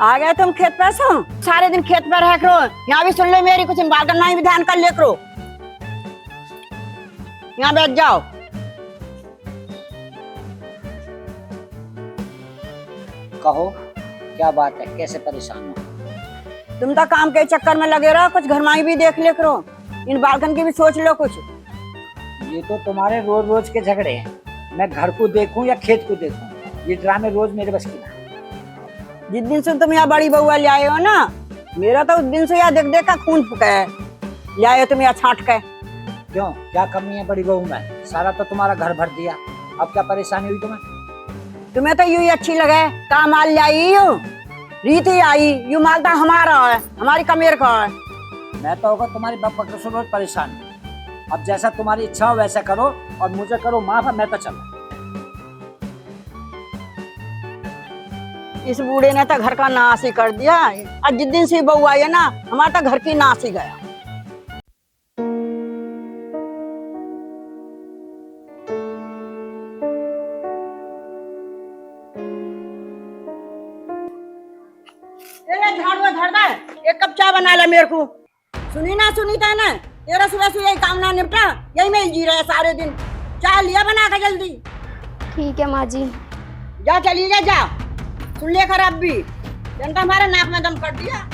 आ गए तुम खेत पे से? सारे दिन खेत पे रह करो, यहाँ भी सुन लो मेरी कुछ बात करना भी ध्यान कर ले करो। यहाँ बैठ जाओ। कहो क्या बात है, कैसे परेशान हो? तुम तो काम के चक्कर में लगे रहो, कुछ घर माई भी देख ले करो, इन बालकन की भी सोच लो कुछ। ये तो तुम्हारे रोज रोज के झगड़े हैं। मैं घर को देखूं या खेत को देखूं, ये ड्रामे रोज मेरे बस की ना। जिस दिन से तुम यहाँ बड़ी बउआ ले आए हो ना, मेरा तो उस दिन से यहाँ देख देख का खून फूका है। ले आए हो तुम यहाँ छाट के। क्यों, क्या कमी है बड़ी बहू में? सारा तो तुम्हारा घर भर दिया, अब क्या परेशानी हुई तुम्हें? तुम्हें तो यूं ही अच्छी लगे, का माल ले आई हो, रीति आई, यू माल तो हमारा है, हमारी कमेर का है। मैं तो होगा तुम्हारी बकवास से रोज परेशान हूं। अब जैसा तुम्हारी इच्छा हो वैसा करो और मुझे करो माफ, मैं तो चला। इस बूढ़े ने तो घर का नाश ही कर दिया। आज जिस दिन से बहू आई है ना, हमारा तो घर की नाश ही गया। झाड़ू धर दे, एक कप चाय बना ले मेरे को। सुनी ना सुनी था ना, तेरा सुबह से यही काम ना निपटा, यही में जी रहे सारे दिन। चाय लिया बना के जल्दी। ठीक है माँ जी। जा चली जा, सुन ले खराब भी जनता हमारे नाक में दम कर दिया।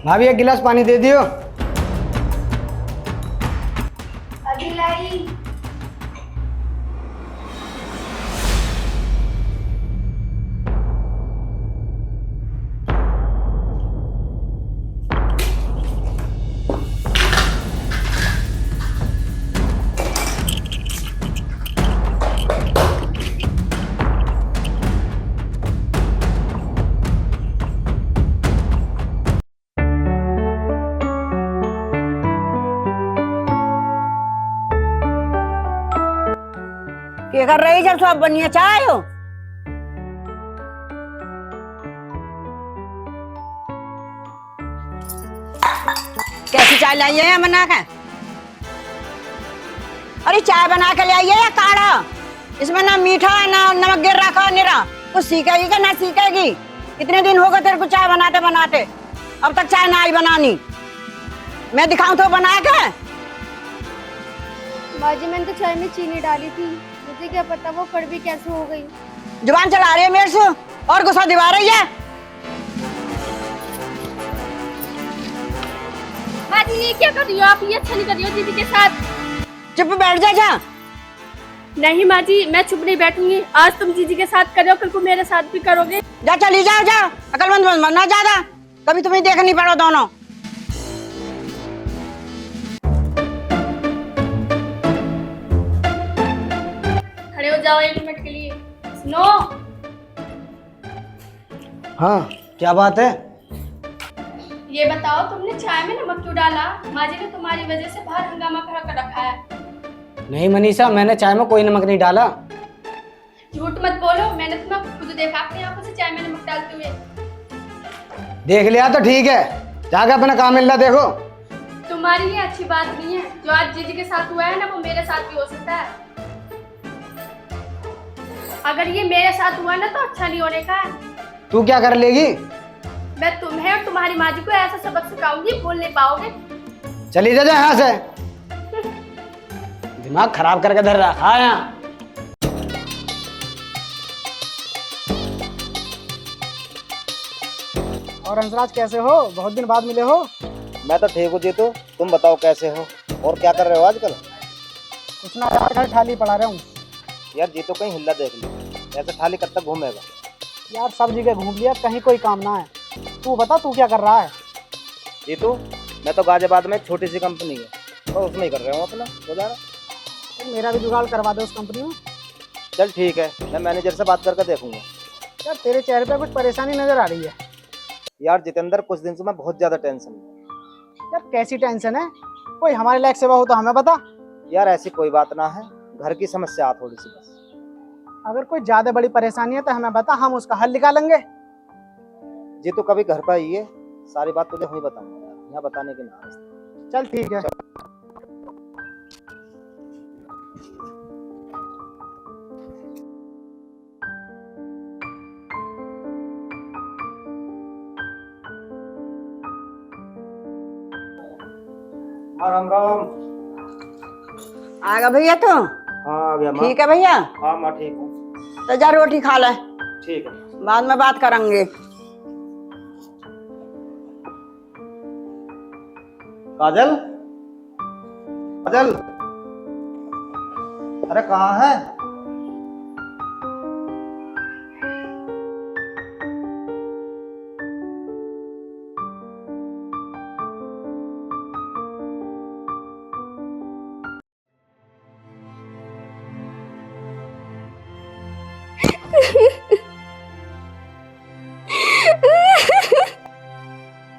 भाभी एक गिलास पानी दे दियो। अभी लाई। क्या कर रही जब सब बनिया चाय हो? कैसी चाय लाई है बना के? अरे चाय बना के ले आई है या काढ़ा? इसमें ना मीठा है ना नमक गिर रखा है निरा। कुछ सीखेगी क्या ना सीखेगी? कितने दिन हो गए तेरे को चाय बनाते बनाते, अब तक चाय ना आई बनानी। मैं दिखाऊं तो बना के? माँ जी मैंने तो चाय में चीनी डाली थी, मुझे क्या पता वो कड़वी कैसे हो गई। जुबान चला रही है मेरे से और गुस्सा दिवा रही है। माँ जी ये क्या कर रही हो आप? ये अच्छा नहीं कर रही हो दीदी के साथ। चुप बैठ जा। नहीं माँ जी मैं चुप नहीं बैठूंगी। आज तुम जीजी के साथ कर रहे हो, कल को मेरे साथ भी करोगे। जा चली जा, अकलमंद मत बनना ज्यादा, कभी तुम्हें देख नहीं पड़ो दोनों। खड़े हो जाओ 1 मिनट के लिए। सुनो। हाँ क्या बात है? ये बताओ तुमने चाय में नमक क्यों डाला? माँ जी ने तुम्हारी वजह से बाहर हंगामा करा कर रखा है। नहीं मनीषा, मैंने चाय में कोई नमक नहीं डाला। झूठ मत बोलो, मैंने तुम्हें खुद देखा अपनी आंखों से चाय में नमक डालते हुए। देख लिया तो ठीक है, जाके अपना काम मिल रहा देखो। तुम्हारी ये अच्छी बात नहीं है। जो आज जीजी के साथ हुआ है ना, वो मेरे साथ भी हो सकता है। अगर ये मेरे साथ हुआ ना तो अच्छा नहीं होने का है। तू क्या कर लेगी? मैं तुम्हें और तुम्हारी माँ जी को ऐसा सबक सिखाऊंगी, बोल नहीं पाओगे। चली जा यहाँ से, दिमाग खराब करके धर रखा है यहाँ। और हंसराज कैसे हो? बहुत दिन बाद मिले हो। मैं तो ठीक हूँ जीतू, तुम बताओ कैसे हो और क्या कर रहे हो आजकल? कुछ ना यार, घर खाली पड़ा रहा हूँ। यार जीतू कहीं हिल्ला देख लो, ऐसे खाली कब तक घूमेगा? यार सब जगह घूम लिया, कहीं कोई काम ना है। तू बता तू क्या कर रहा है? जीतू मैं तो गाजियाबाद में एक छोटी सी कंपनी है, तो उसमें ही कर रहा हूँ अपना गुजारा। तो मेरा भी जुगाड़ करवा दे उस कंपनी में। चल ठीक है, मैं मैनेजर से बात करके देखूंगा। यार तेरे चेहरे पे कुछ परेशानी नजर आ रही है। यार जितेंद्र, कुछ दिन से मैं बहुत ज्यादा टेंशन में। यार कैसी टेंशन है? कोई हमारे लायक सेवा हो तो हमें बता। यार ऐसी कोई बात ना है, घर की समस्या थोड़ी सी बस। अगर कोई ज्यादा बड़ी परेशानी है तो हमें बता, हम उसका हल निकालेंगे। जी तो कभी घर पर आइए, सारी बात तुझे वहीं बताऊंगा यार, यहाँ बताने की ना। चल ठीक है। राम राम। आ गया भैया तू? हाँ आ गया माँ। ठीक है भैया, हाँ माँ ठीक हूँ। तो जा रोटी खा ले, ठीक है। बाद में बात करेंगे। काजल, काजल, अरे कहाँ है?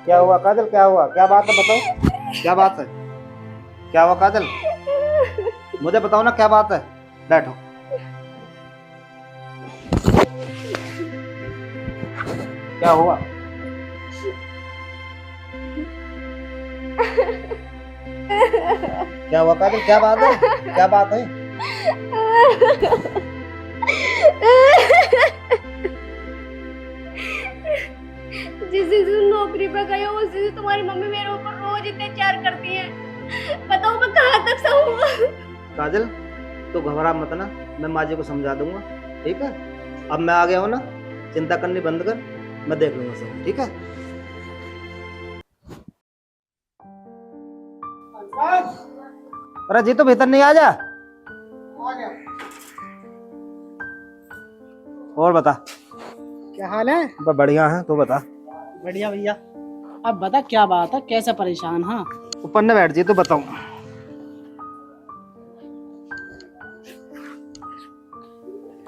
क्या हुआ काजल, क्या हुआ, क्या बात है बताओ, क्या बात है, क्या हुआ काजल, मुझे बताओ ना क्या बात है। बैठो। क्या हुआ? क्या हुआ काजल, क्या बात है, क्या बात है? जिस दिन तुम नौकरी पे गए हो उस दिन तुम्हारी मम्मी मेरे ऊपर रोज अत्याचार करती है। बताओ मैं कहाँ तक सहूँ? काजल तो घबरा मत ना, मैं माँ जी को समझा दूंगा, ठीक है। अब मैं आ गया हूँ ना, चिंता करनी बंद कर, मैं देख लूंगा सब, ठीक है। अरे जी तो भीतर नहीं आ जा। और बता। क्या हाल है? अब बढ़िया है, तू बता। बढ़िया भैया। अब बता क्या बात है, कैसे परेशान? हाँ ऊपर न बैठ जी तो बताऊं।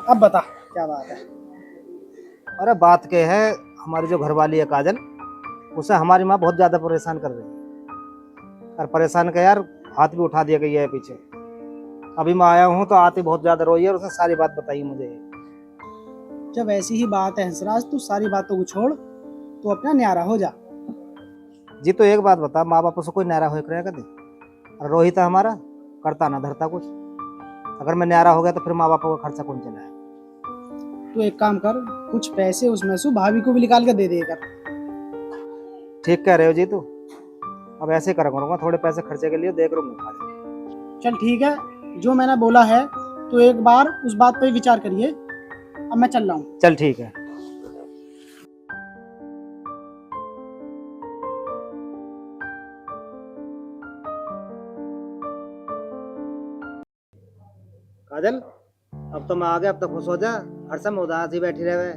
अब बता क्या बात है। अरे बात क्या है, हमारी जो घरवाली है काजल, उसे हमारी माँ बहुत ज्यादा परेशान कर रही है। और परेशान का यार हाथ भी उठा दिया गया है पीछे। अभी मैं आया हूँ तो आती बहुत ज्यादा रोई है और उसने सारी बात बताई मुझे। जब ऐसी ही बात है हंसराज, तू सारी बातों को छोड़, तू अपना न्यारा हो जा। जी तो एक बात बता, माँ बाप से कोई न्यारा हो करेगा कभी? और रोहित है हमारा, करता ना धरता कुछ। अगर मैं न्यारा हो गया तो फिर माँ बापों का खर्चा कौन चलाए? तू एक काम कर, कुछ पैसे उसमें से भाभी को भी निकाल के दे देगा। ठीक कह रहे हो जी तू। अब ऐसे कर करूँगा, थोड़े पैसे खर्चे के लिए देख लूंगा। चल ठीक है, जो मैंने बोला है तो एक बार उस बात पे विचार करिए। अब मैं चल रहा हूँ। चल ठीक है। काजल अब तो मैं आ गया, अब तो खुश हो जा, हर समय उदास ही बैठी रहे।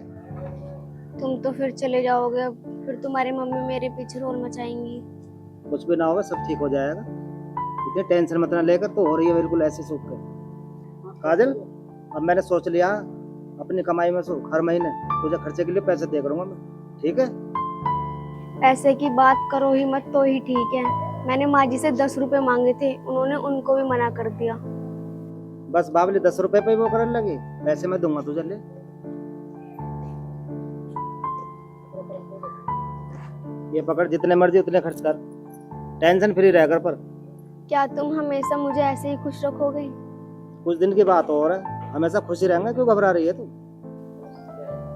तुम तो फिर चले जाओगे, अब फिर तुम्हारी मम्मी मेरे पीछे रोल मचाएंगी। कुछ भी ना होगा, सब ठीक हो जाएगा। इतने टेंशन मत ना लेकर, तो हो रही है बिल्कुल ऐसे सूख कर। काजल अब मैंने सोच लिया, अपनी कमाई में से हर महीने तुझे खर्चे के लिए पैसे दे करूंगा मैं, ठीक है। पैसे की बात करो ही मत तो ही ठीक है। मैंने माँ जी से 10 रुपए मांगे थे, उन्होंने उनको भी मना कर दिया। बस बाबली 10 रुपए पे ही वो करने लगी, पैसे मैं दूंगा तुझे, ले। ये पकड़, जितने मर्जी उतने खर्च कर, टेंशन फ्री रह कर। पर क्या तुम हमेशा मुझे ऐसे ही खुश रखोगे? कुछ दिन की बात और है, हमेशा खुशी रहेंगे, क्यों घबरा रही है तू?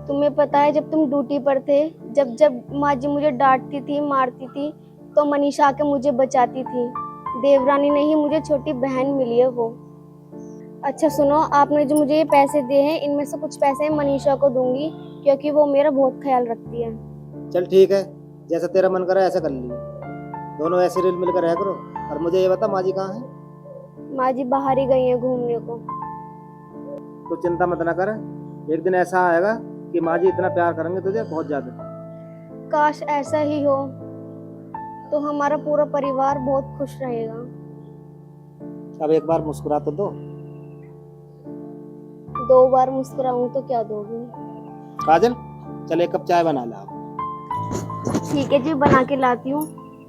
तुम्हें पता है जब तुम ड्यूटी पर थे, जब जब माँ जी मुझे डांटती थी, मारती थी, तो मनीषा आके मुझे बचाती थी। देवरानी नहीं, मुझे छोटी बहन मिली है वो। अच्छा सुनो, आपने जो मुझे ये पैसे दिए हैं, इनमें से कुछ पैसे मनीषा को दूंगी, क्योंकि वो मेरा बहुत ख्याल रखती है। चल ठीक है, जैसा तेरा मन करे ऐसा कर लियो, दोनों ऐसे रिल मिलकर रह करो। और मुझे ये बता, माँ जी कहाँ है? माँ जी बाहर ही गई हैं घूमने को। तो चिंता मत ना कर, एक दिन ऐसा आएगा कि माँ जी इतना प्यार करेंगे तुझे, बहुत ज्यादा। काश ऐसा ही हो, तो हमारा पूरा परिवार बहुत खुश रहेगा। अब एक बार मुस्कुरा तो दो। 2 बार मुस्कुराऊं तो क्या दोगी? काजल चल एक कप चाय बना ला। ठीक है जी, बना के लाती हूँ,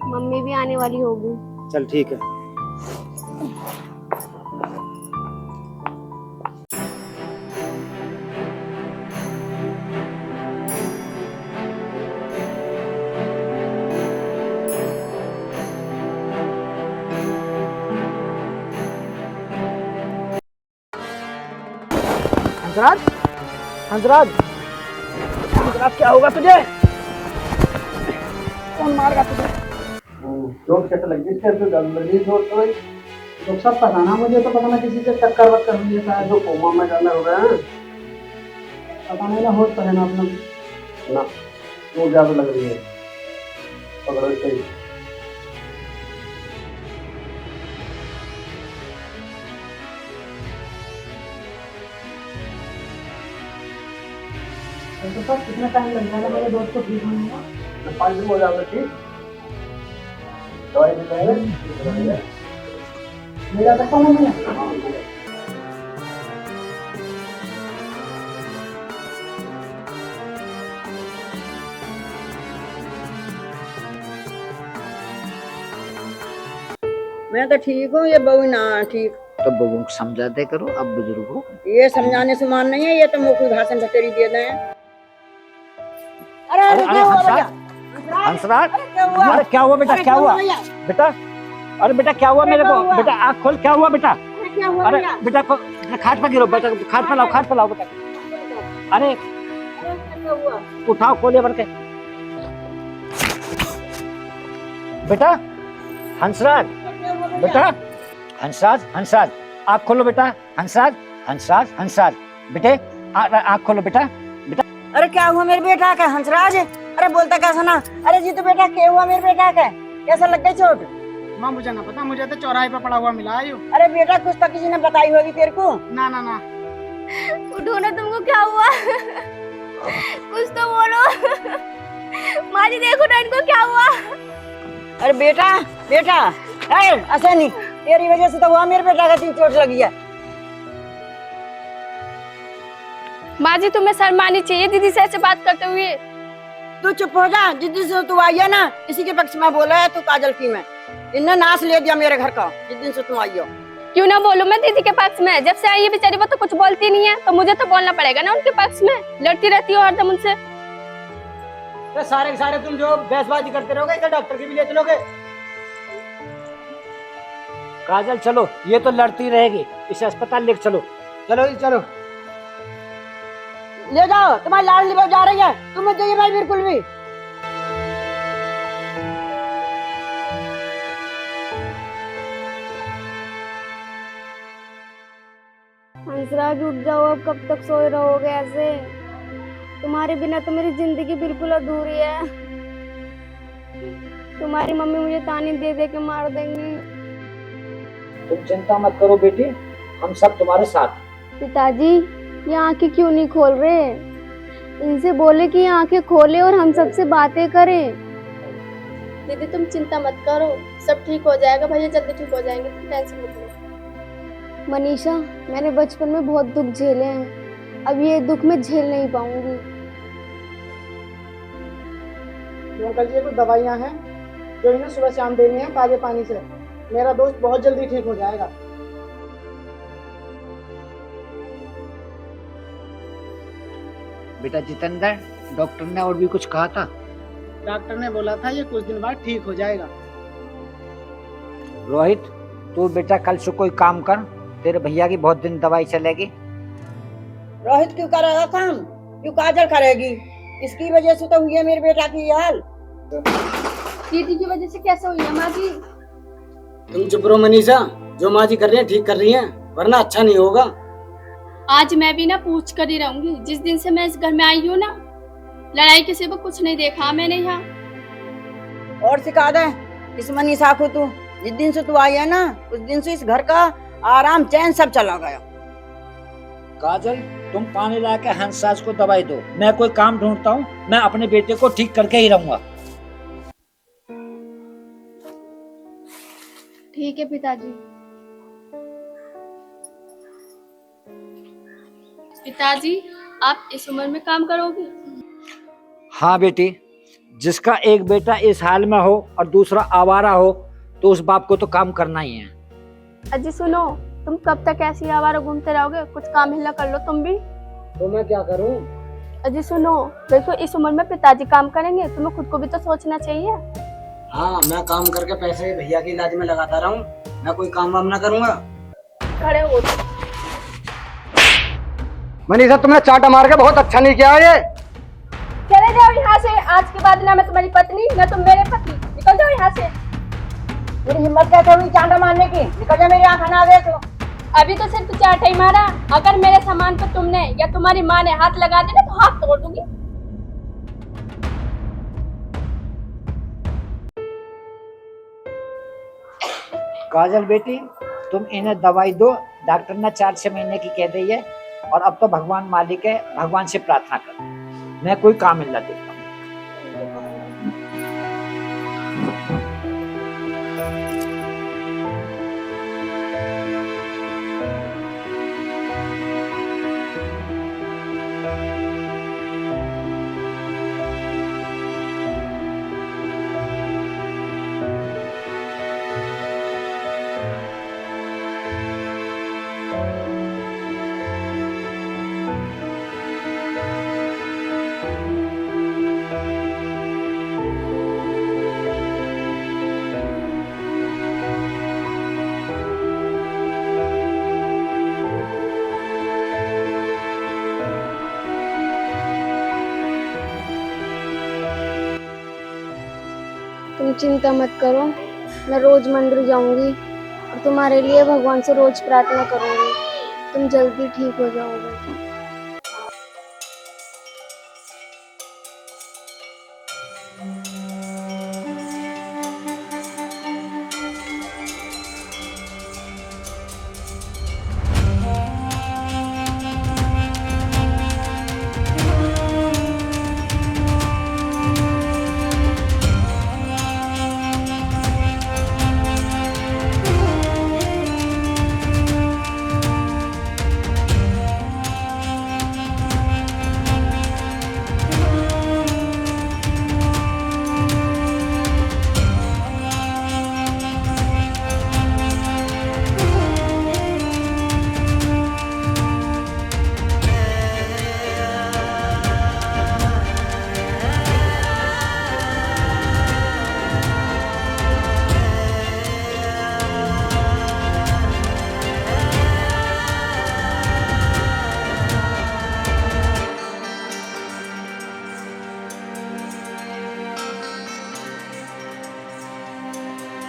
मम्मी भी आने वाली होगी। चल ठीक है। हंसराज, हंसराज, हंसराज क्या होगा तुझे? कौन मारेगा तुझे? चोट कैसे लगी? तो सब पता ना, मुझे तो पता ना किसी से टक्कर वक्कर हुई है शायद, जो कोमा में जाना हो रहा है, पता नहीं ना, होश तो है ना अपना ना, चोट ज्यादा लग रही है, पकड़ो सही। तो सर कितना टाइम लग जाएगा मेरे दोस्त को ठीक होने में? 5 दिन हो जाएगा ठीक। दवाई दिखाएंगे मेरा तक कौन है? मैं तो ठीक हूँ, ये बहू ना ठीक। तो बबू को समझाते करो, अब बुजुर्ग हो। ये समझाने से मान नहीं है, ये तो मुँह की भाषण बतेरी दे रहे हैं। अरे क्या हुआ भैया? हंसराज, अरे क्या हुआ? अरे क्या हुआ बेटा, अरे क्या हुआ भैया? बेटा? अरे बेटा क्या हुआ अरे मेरे क्या को? हुआ? बेटा आँख खोल, क्या हुआ बेटा? अरे क्या हुआ अरे भैया? बेटा को खाट पर गिरो, बेटा खाट पर लाओ, खाट पर लाओ बेटा। अरे अरे क्या हुआ? उठाओ, खोलिए बढ़ के। बेटा हंसराज, क्या हुआ भैया? बेटा हंसराज, हंसराज आँख खोलो बेटा। हंसराज, हंसराज, हंसराज बेटे आँख खोलो बेटा। अरे क्या हुआ मेरे बेटा का हंसराज? अरे बोलता कैसा ना? अरे जी तो बेटा क्या हुआ मेरे बेटा का? कैसा लग गई चोट? माँ मुझे ना पता, मुझे तो चौराहे पे पड़ा हुआ मिला है। अरे बेटा कुछ तो किसी ने बताई होगी तेरे को। ना ना ना, उठो ना, तुमको क्या हुआ? कुछ तो बोलो। माँ जी देखो ना, इनको क्या हुआ? अरे बेटा बेटा, ऐसा नहीं, तेरी वजह से तो हुआ मेरे बेटा का इतनी चोट लगी है। माँ जी तुम्हें शर्म आनी चाहिए दीदी से ऐसे बात करते हुए। तू चुप हो जा, जिस दिन से तू आई है ना इसी के पक्ष में बोला है तू काजल की। मैं इनने नाश ले दिया मेरे घर का जिस दिन से तू आई हो। क्यों ना बोलूं मैं दीदी के पक्ष में? जब से आई है बेचारी वो तो कुछ बोलती नहीं है, तो मुझे तो बोलना पड़ेगा ना उनके पक्ष में। लड़ती रहती हो हरदम उनसे। तो सारे के सारे तुम जो बहसबाजी करते रहोगे, इधर डॉक्टर की भी ले चलोगे? काजल चलो, ये तो लड़ती रहेगी, इसे अस्पताल लेके चलो। चलो जी चलो। ले जाओ, तुम्हारी लाडली बहू जा रही है, तुम मत जाइए भाई बिल्कुल भी। हंसराज उठ जाओ, अब कब तक सोए रहोगे ऐसे? तुम्हारे बिना तो मेरी जिंदगी बिल्कुल अधूरी है। तुम्हारी मम्मी मुझे ताने दे दे के मार देंगी। तुम चिंता मत करो बेटी, हम सब तुम्हारे साथ। पिताजी ये आंखें क्यों नहीं खोल रहे? इनसे बोले कि ये आंखें खोले और हम सबसे बातें करें। दीदी तुम चिंता मत करो, सब ठीक हो जाएगा, भैया जल्दी ठीक हो जाएंगे, तुम टेंशन मत लो। मनीषा मैंने बचपन में बहुत दुख झेले हैं, अब ये दुख मैं झेल नहीं पाऊंगी। अंकल जी ये कुछ दवाइयाँ हैं जो इन्हें सुबह शाम देनी है ताजे पानी से। मेरा दोस्त बहुत जल्दी ठीक हो जाएगा। बेटा जितेंद्र, डॉक्टर ने और भी कुछ कहा था? डॉक्टर ने बोला था ये कुछ दिन बाद ठीक हो जाएगा। रोहित तू बेटा कल से कोई काम कर, तेरे भैया की बहुत दिन दवाई चलेगी। रोहित क्यों करेगा काम? क्यों काजल करेगी? इसकी वजह से तो हुई है मेरे बेटा की ये हाल। दीदी की वजह से कैसे हुई है माँ जी? तुम चुप रहो मनीषा, जो माँ जी कर रही है ठीक कर रही है, वरना अच्छा नहीं होगा। आज मैं भी ना पूछ कर ही रहूंगी। जिस दिन से मैं इस घर में आई हूँ ना, लड़ाई के सिवा कुछ नहीं देखा मैंने यहाँ। और सिखा दे इस मनीषा को तू, जिस दिन से तू आई है ना उस दिन से इस घर का आराम चैन सब चला गया। काजल तुम पानी ला के हंसराज को दवाई दो, मैं कोई काम ढूंढता हूँ, मैं अपने बेटे को ठीक करके ही रहूंगा। ठीक है पिताजी। पिताजी आप इस उम्र में काम करोगे? हाँ बेटी, जिसका एक बेटा इस हाल में हो और दूसरा आवारा हो तो उस बाप को तो काम करना ही है। अजी सुनो, तुम कब तक ऐसी आवारा घूमते रहोगे? कुछ काम हिला कर लो तुम भी। तो मैं क्या करूं? अजी सुनो, देखो इस उम्र में पिताजी काम करेंगे, तुम्हें खुद को भी तो सोचना चाहिए। हाँ मैं काम करके पैसे भैया के इलाज में लगाता रहूं, मैं कोई काम वाम ना करूंगा। खड़े हो मनीषा तुमने चाटा मार के बहुत अच्छा नहीं किया ये। चले जाओ यहाँ से, आज के बाद ना मैं तुम्हारी पत्नी ना तुम मेरे पति, निकल जाओ यहाँ से। तेरी हिम्मत कैसे हुई चांटा मारने की? निकल जा मेरी आंख ना दे तो। अभी तो सिर्फ चाटा ही मारा, अगर मेरे सामान पर तुमने या तुम्हारी माँ ने हाथ लगा दिया तो हाथ तोड़ दूंगी। काजल बेटी, तुम इन्हें दवाई दो, डॉक्टर ने 4-6 महीने की कह दी है। और अब तो भगवान मालिक है, भगवान से प्रार्थना कर, मैं कोई काम मिलना देखता हूँ। तुम चिंता मत करो, मैं रोज मंदिर जाऊंगी और तुम्हारे लिए भगवान से रोज प्रार्थना करूंगी, तुम जल्दी ठीक हो जाओगे।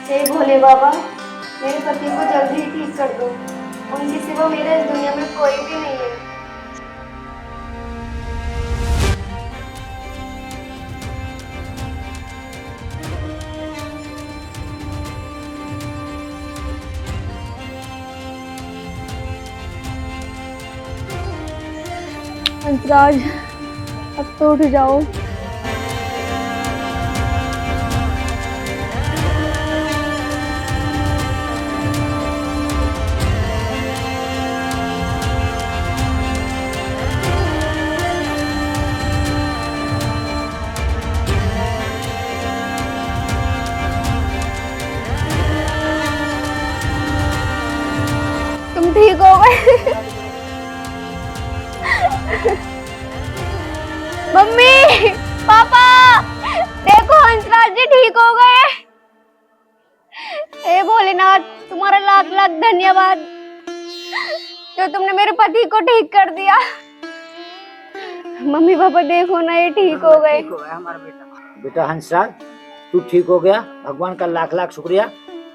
हे भोले बाबा, मेरे पति को जल्दी ही ठीक कर दो, उनके सिवा मेरे इस दुनिया में कोई भी नहीं है। हंसराज, अब तो उठ जाओ। तुम ठीक हो गए? मम्मी, पापा, देखो हंसराज जी ठीक हो गए। हे भोलेनाथ, तुम्हारा लाख लाख धन्यवाद जो तुमने मेरे पति को ठीक कर दिया। मम्मी पापा देखो ना, ये ठीक हो गए। हमारा बेटा। बेटा हंसराज, तू ठीक हो गया, भगवान का लाख लाख शुक्रिया।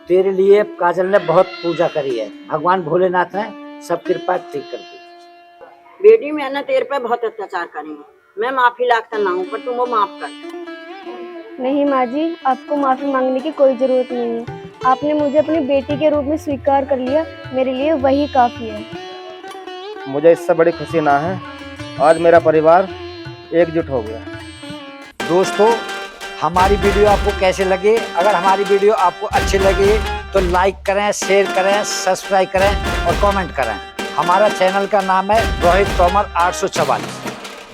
तेरे लिए काजल ने बहुत पूजा करी है, भगवान भोलेनाथ ने सब कृपा ठीक कर दी। बेटी मैंने तेरे पे बहुत अत्याचार करे हैं, मैं माफी लाखता ना हूँ, पर तुम वो माफ कर। नहीं माँ जी, आपको माफी मांगने की कोई जरूरत नहीं है। आपने मुझे अपनी बेटी के रूप में स्वीकार कर लिया, मेरे लिए वही काफी है। मुझे इससे बड़ी खुशी ना है, आज मेरा परिवार एकजुट हो गया। दोस्तों, हमारी वीडियो आपको कैसे लगे? अगर हमारी वीडियो आपको अच्छी लगी तो लाइक करें, शेयर करें, सब्सक्राइब करें और कमेंट करें। हमारा चैनल का नाम है रोहित तोमर 844।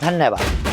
धन्यवाद।